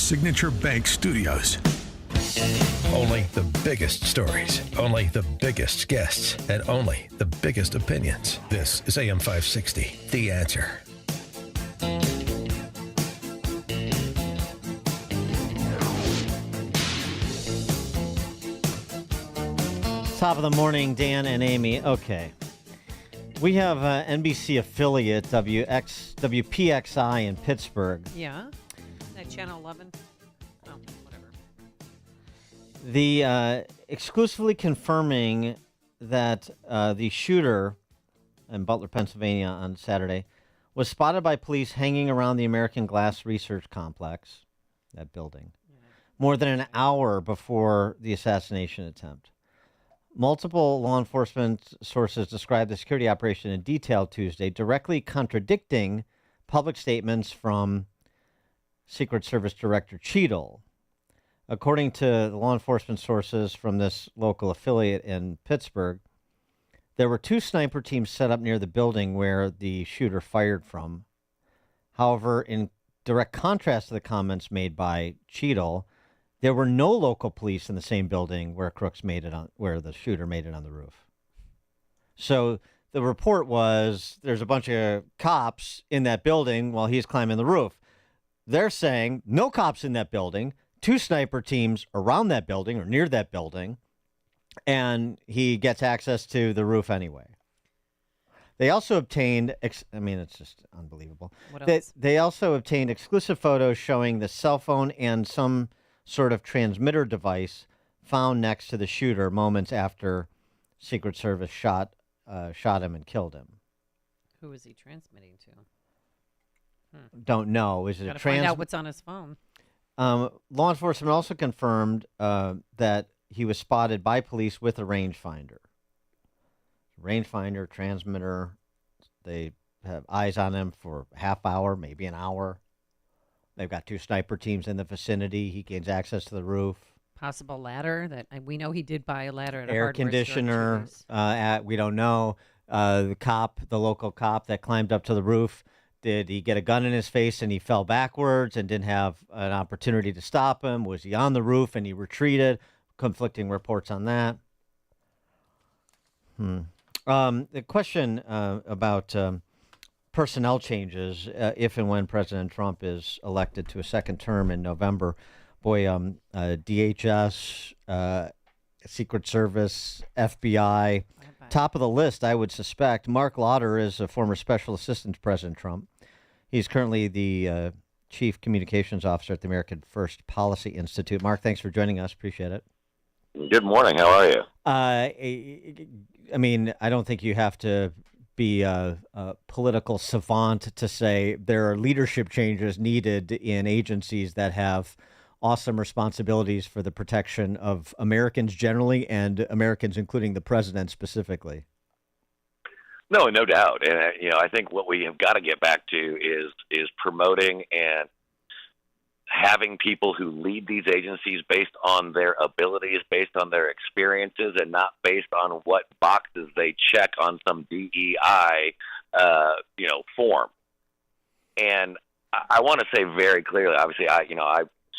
Signature Bank Studios. Only the biggest stories, only the biggest guests, and only the biggest opinions. This is AM 560, The Answer. Top of the morning, Dan and Amy. Okay. We have NBC affiliate WPXI in Pittsburgh. Yeah. That Channel 11. Oh, whatever. The exclusively confirming that the shooter in Butler, Pennsylvania on Saturday was spotted by police hanging around the American Glass Research Complex, that building, more than an hour before the assassination attempt. Multiple law enforcement sources described the security operation in detail Tuesday, directly contradicting public statements from Secret Service Director Cheadle. According to law enforcement sources from this local affiliate in Pittsburgh, there were 2 sniper teams set up near the building where the shooter fired from. However, in direct contrast to the comments made by Cheadle, there were no local police in the same building where where the shooter made it on the roof. So the report was there's a bunch of cops in that building while he's climbing the roof. They're saying no cops in that building, 2 sniper teams around that building or near that building, and he gets access to the roof anyway. They also obtained, it's just unbelievable. What else? They also obtained exclusive photos showing the cell phone and some sort of transmitter device found next to the shooter moments after Secret Service shot him and killed him. Who is he transmitting to? Don't know. Is it Gotta a find out what's on his phone. Law enforcement also confirmed that he was spotted by police with a rangefinder. Rangefinder, transmitter. They have eyes on him for a half hour, maybe an hour. They've got 2 sniper teams in the vicinity. He gains access to the roof. Possible ladder that we know he did buy a ladder at a Air hardware conditioner. store. We don't know. The local cop that climbed up to the roof, did he get a gun in his face and he fell backwards and didn't have an opportunity to stop him? Was he on the roof and he retreated? Conflicting reports on that. The question about personnel changes, if and when President Trump is elected to a second term in November. Boy, DHS, Secret Service, FBI, top of the list, I would suspect. Marc Lauder is a former special assistant to President Trump. He's currently the chief communications officer at the American First Policy Institute. Marc, thanks for joining us. Appreciate it. Good morning. How are you? I don't think you have to be a political savant to say there are leadership changes needed in agencies that have awesome responsibilities for the protection of Americans generally and Americans, including the president specifically. No doubt. And, I think what we have got to get back to is promoting and having people who lead these agencies based on their abilities, based on their experiences, and not based on what boxes they check on some DEI, form. And I want to say very clearly, obviously, I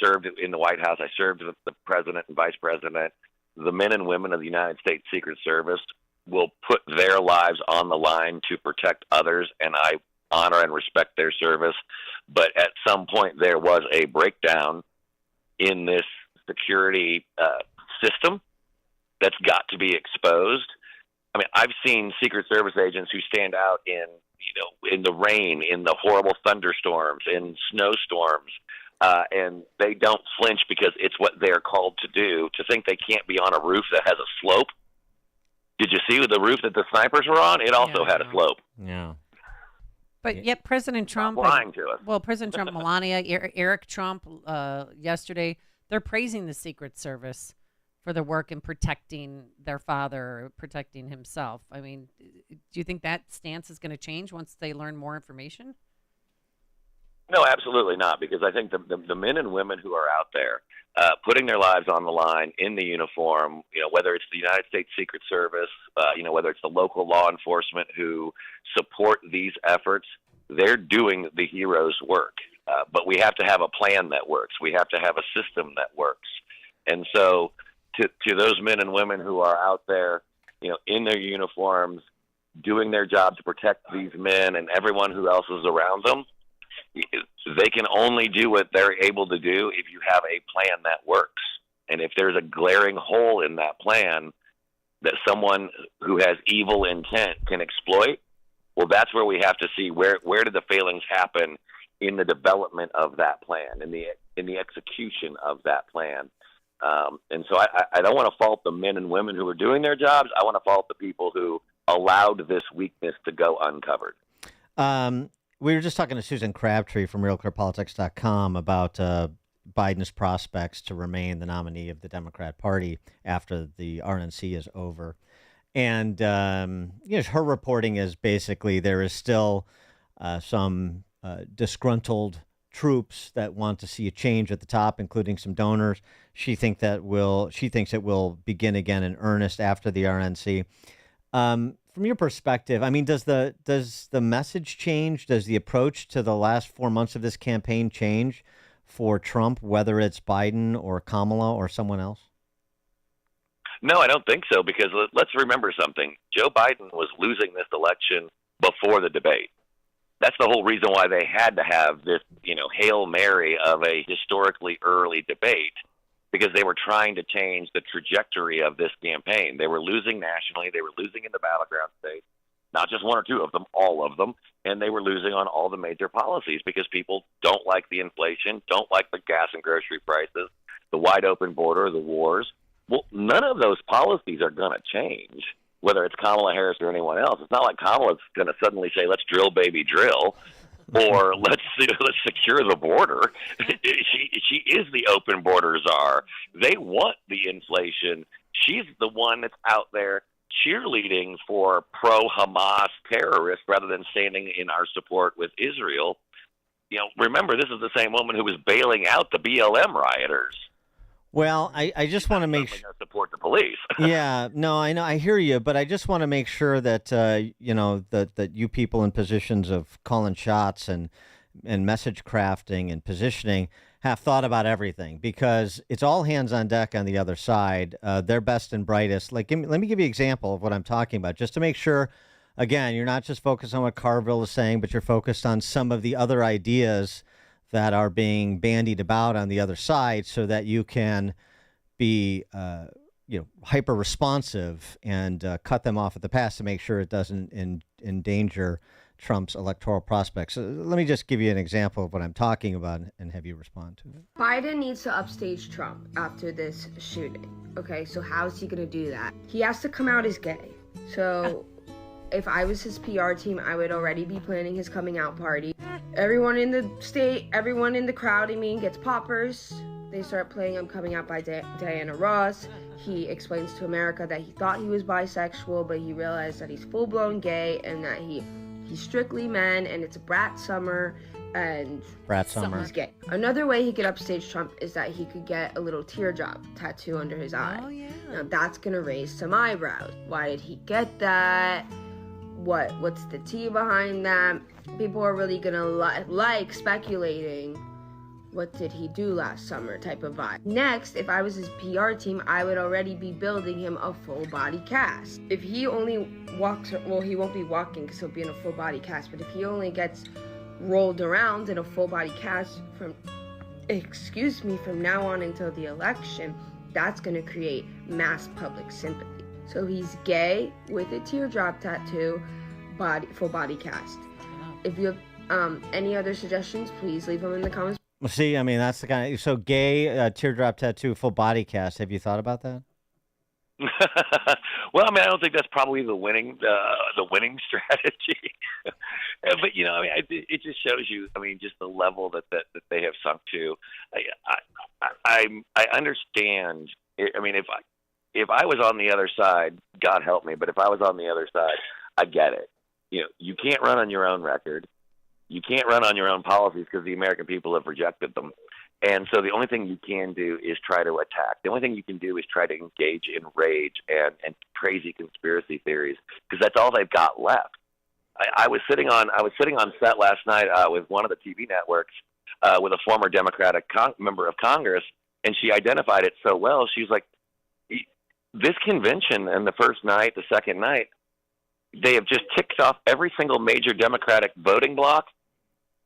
served in the White House. I served with the president and vice president. The men and women of the United States Secret Service will put their lives on the line to protect others, and I honor and respect their service. But at some point, there was a breakdown in this security system that's got to be exposed. I mean, I've seen Secret Service agents who stand out in the rain, in the horrible thunderstorms, in snowstorms, and they don't flinch because it's what they're called to do. To think they can't be on a roof that has a slope. Did you see the roof that the snipers were on? It also had a slope. Yeah. But yet President Trump, lying to us. Well, President Trump, Melania, Eric Trump, yesterday, they're praising the Secret Service for their work in protecting their father, protecting himself. I mean, do you think that stance is going to change once they learn more information? No, absolutely not, because I think the men and women who are out there putting their lives on the line in the uniform, whether it's the United States Secret Service, whether it's the local law enforcement who support these efforts, they're doing the hero's work. but we have to have a plan that works. We have to have a system that works. And so to those men and women who are out there, in their uniforms, doing their job to protect these men and everyone who else is around them, they can only do what they're able to do if you have a plan that works. And if there's a glaring hole in that plan that someone who has evil intent can exploit, well, that's where we have to see where did the failings happen in the development of that plan, in the execution of that plan. And so I don't want to fault the men and women who are doing their jobs. I want to fault the people who allowed this weakness to go uncovered. We were just talking to Susan Crabtree from RealClearPolitics.com about Biden's prospects to remain the nominee of the Democrat Party after the RNC is over. And her reporting is basically there is still some disgruntled troops that want to see a change at the top, including some donors. She thinks it will begin again in earnest after the RNC. From your perspective, I mean, does the message change? Does the approach to the last 4 months of this campaign change for Trump, whether it's Biden or Kamala or someone else? No, I don't think so, because let's remember something. Joe Biden was losing this election before the debate. That's the whole reason why they had to have this, Hail Mary of a historically early debate, because they were trying to change the trajectory of this campaign. They were losing nationally. They were losing in the battleground states, not just one or two of them, all of them. And they were losing on all the major policies because people don't like the inflation, don't like the gas and grocery prices, the wide open border, the wars. Well, none of those policies are going to change, whether it's Kamala Harris or anyone else. It's not like Kamala's going to suddenly say, let's drill, baby, drill, or let's secure the border. She is the open border czar. They want the inflation. She's the one that's out there cheerleading for pro-Hamas terrorists rather than standing in our support with Israel. Remember, this is the same woman who was bailing out the BLM rioters. Well, I just want to make sure support the police. Yeah, no, I know, I hear you, but I just want to make sure that that you people in positions of calling shots and message crafting and positioning have thought about everything, because it's all hands on deck on the other side. Their best and brightest. Let me give you an example of what I'm talking about, just to make sure. Again, you're not just focused on what Carville is saying, but you're focused on some of the other ideas that are being bandied about on the other side, so that you can be hyper responsive and cut them off at the pass to make sure it doesn't endanger Trump's electoral prospects. So let me just give you an example of what I'm talking about and have you respond to it. Biden needs to upstage Trump after this shooting. Okay, so how's he gonna do that? He has to come out as gay. So if I was his PR team, I would already be planning his coming out party. Everyone in the state, everyone in the crowd, gets poppers. They start playing I'm Coming Out by Diana Ross. He explains to America that he thought he was bisexual, but he realized that he's full-blown gay and that he's strictly men and it's a brat summer and he's gay. Another way he could upstage Trump is that he could get a little teardrop tattoo under his eye. Oh, yeah. Now that's gonna raise some eyebrows. Why did he get that? What's the tea behind that? People are really gonna like speculating, what did he do last summer type of vibe. Next, if I was his PR team, I would already be building him a full body cast. If he only walks, well, he won't be walking because he'll be in a full body cast, but if he only gets rolled around in a full body cast from now on until the election, that's gonna create mass public sympathy. So he's gay with a teardrop tattoo, full body cast. If you have any other suggestions, please leave them in the comments. Well, see, I mean, that's the kind of, so gay, teardrop tattoo, full body cast. Have you thought about that? Well, I mean, I don't think that's probably the winning strategy. But it just shows you, just the level that they have sunk to. I understand. If I was on the other side, God help me, but if I was on the other side, I get it. You can't run on your own record. You can't run on your own policies because the American people have rejected them. And so the only thing you can do is try to attack. The only thing you can do is try to engage in rage and crazy conspiracy theories, because that's all they've got left. I was sitting on set last night with one of the TV networks with a former Democratic member of Congress, and she identified it so well. She's like, this convention and the first night, the second night, they have just ticked off every single major Democratic voting bloc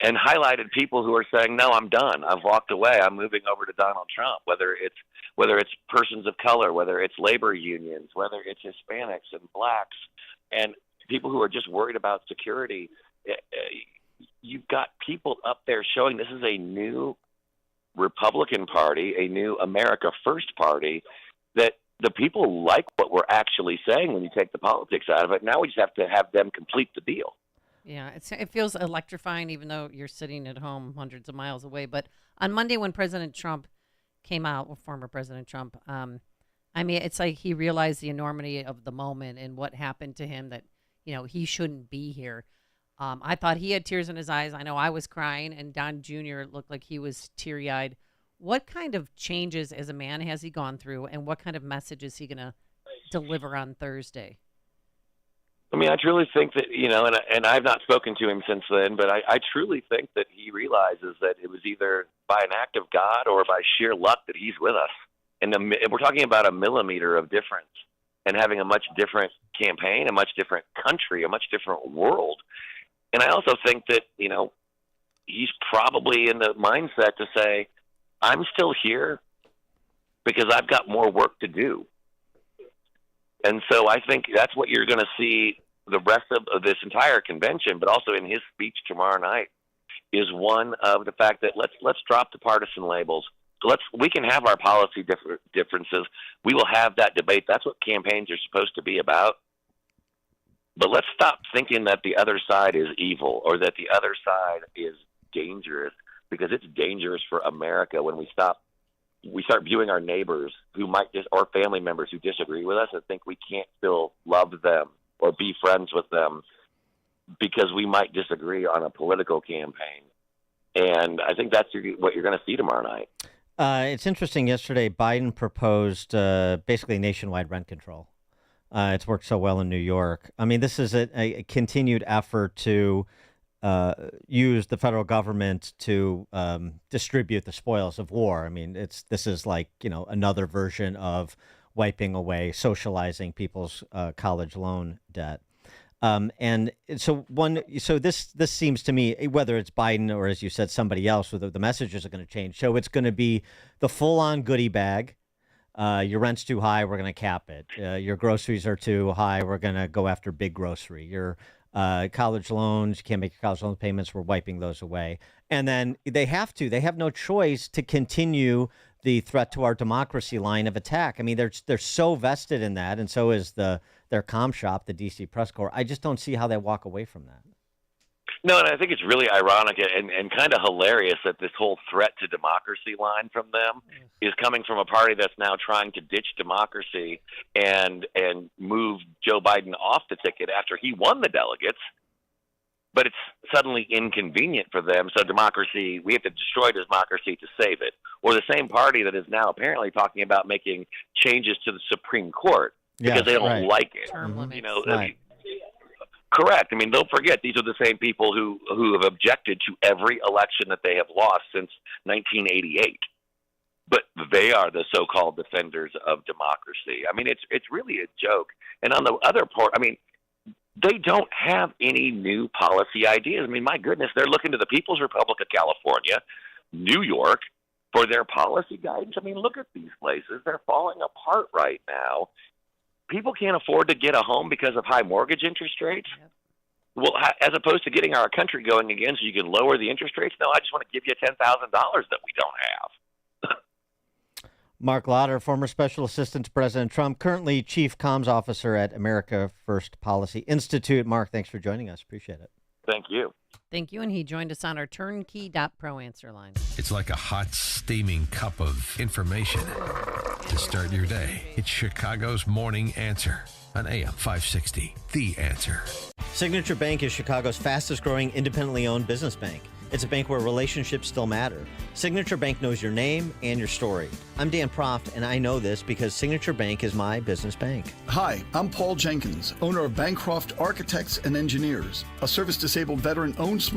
and highlighted people who are saying, no, I'm done. I've walked away. I'm moving over to Donald Trump, whether it's persons of color, whether it's labor unions, whether it's Hispanics and blacks, and people who are just worried about security. You've got people up there showing this is a new Republican Party, a new America First Party, that the people like what we're actually saying when you take the politics out of it. Now we just have to have them complete the deal. Yeah, it feels electrifying, even though you're sitting at home hundreds of miles away. But on Monday, when President Trump came out, or former President Trump, I mean, it's like he realized the enormity of the moment and what happened to him, that, you know, he shouldn't be here. I thought he had tears in his eyes. I know I was crying, and Don Jr. looked like he was teary-eyed. What kind of changes as a man has he gone through, and what kind of message is he going to deliver on Thursday? I mean, I truly think that, you know, and I've not spoken to him since then, but I truly think that he realizes that it was either by an act of God or by sheer luck that he's with us. And we're talking about a millimeter of difference, and having a much different campaign, a much different country, a much different world. And I also think that, you know, he's probably in the mindset to say, I'm still here because I've got more work to do. And so I think that's what you're going to see the rest of this entire convention, but also in his speech tomorrow night, is one of the fact that let's drop the partisan labels. We can have our policy differences. We will have that debate. That's what campaigns are supposed to be about. But let's stop thinking that the other side is evil or that the other side is dangerous, because it's dangerous for America when we start viewing our neighbors who might or family members who disagree with us and think we can't still love them or be friends with them because we might disagree on a political campaign. And I think that's what you're going to see tomorrow night. It's interesting. Yesterday, Biden proposed basically nationwide rent control. It's worked so well in New York. I mean, this is a continued effort to use the federal government to distribute the spoils of war. I mean, this is like, you know, another version of wiping away, socializing people's college loan debt. And so this seems to me, whether it's Biden or, as you said, somebody else, the messages are going to change. So it's going to be the full-on goodie bag. Your rent's too high, we're going to cap it. Your groceries are too high, we're going to go after big grocery. Your college loans, you can't make your college loan payments, we're wiping those away. And then they have no choice to continue the threat to our democracy line of attack. I mean, they're so vested in that, and so is their comm shop, the DC Press Corps. I just don't see how they walk away from that. No, and I think it's really ironic and kind of hilarious that this whole threat to democracy line from them is coming from a party that's now trying to ditch democracy and move Joe Biden off the ticket after he won the delegates. But it's suddenly inconvenient for them. So we have to destroy democracy to save it. Or the same party that is now apparently talking about making changes to the Supreme Court because they don't like it. Term limits. You know, right. Correct. I mean, don't forget, these are the same people who have objected to every election that they have lost since 1988. But they are the so-called defenders of democracy. I mean, it's really a joke. And on the other part, I mean, they don't have any new policy ideas. I mean, my goodness, they're looking to the People's Republic of California, New York, for their policy guidance. I mean, look at these places. They're falling apart right now. People can't afford to get a home because of high mortgage interest rates. Yep. Well, as opposed to getting our country going again so you can lower the interest rates, no, I just want to give you $10,000 that we don't have. Marc Lotter, former Special Assistant to President Trump, currently Chief Comms Officer at America First Policy Institute. Marc, thanks for joining us. Appreciate it. Thank you. Thank you. And he joined us on our turnkey.pro answer line. It's like a hot, steaming cup of information to start your day. It's Chicago's Morning Answer on AM 560. The Answer. Signature Bank is Chicago's fastest growing independently owned business bank. It's a bank where relationships still matter. Signature Bank knows your name and your story. I'm Dan Proft, and I know this because Signature Bank is my business bank. Hi, I'm Paul Jenkins, owner of Bancroft Architects and Engineers, a service-disabled veteran-owned small